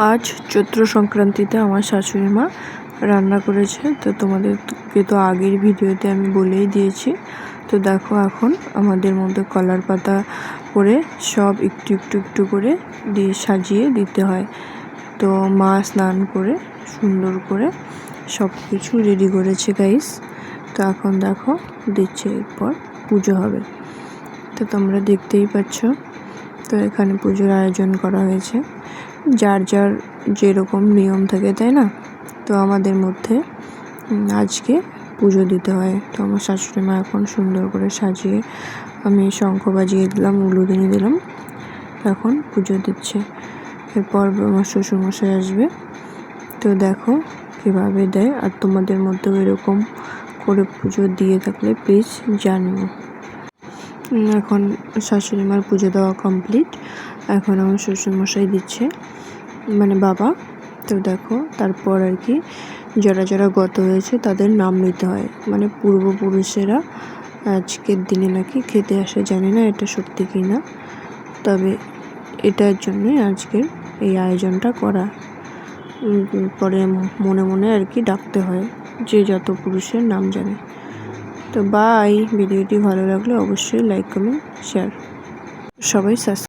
আজ চৈত্র সংক্রান্তিতে আমার শাশুড়ি মা রান্না করেছে, তো তোমাদেরকে তো আগের ভিডিওতে আমি বলেই দিয়েছি। তো দেখো, এখন আমাদের মধ্যে কলার পাতা করে সব একটু একটু একটু করে দিয়ে সাজিয়ে দিতে হয়। তো মা স্নান করে সুন্দর করে সব কিছু রেডি করেছে গাইস। তো এখন দেখো দিচ্ছে, এরপর পুজো হবে। তো তোমরা দেখতেই পাচ্ছ। তো এখানে পুজোর আয়োজন করা হয়েছে, যার যার যেরকম নিয়ম থাকে, তাই না? তো আমাদের মধ্যে আজকে পুজো দিতে হয়। তো আমার শাশুড়ি মা এখন সুন্দর করে সাজিয়ে, আমি শঙ্খ বাজিয়ে দিলাম, উলুধ্বনি দিলাম, এখন পুজো দিচ্ছে। এরপর আমার শ্বশুরমশাই আসবে। তো দেখো কীভাবে দেয়, আর তোমাদের মধ্যেও এরকম করে পুজো দিয়ে থাকলে প্লিজ জানিও। এখন শাশুড়ি মার পুজো দেওয়া কমপ্লিট, এখন আমার শ্বশুরমশাই দিচ্ছে, মানে বাবা। তো দেখো তারপর আর কি যারা যারা গত হয়েছে তাদের নাম নিতে হয়, মানে পূর্বপুরুষেরা আজকের দিনে নাকি খেতে আসে, জানি না এটা সত্যি কি না, তবে এটার জন্যই আজকের এই আয়োজনটা করা। পরে মনে মনে আর কি ডাকতে হয়, যে যত পুরুষের নাম জানে। তো বাই, ভিডিওটি ভালো লাগলে অবশ্যই লাইক, কমেন্ট, শেয়ার, সবাই সাবস্ক্রাইব।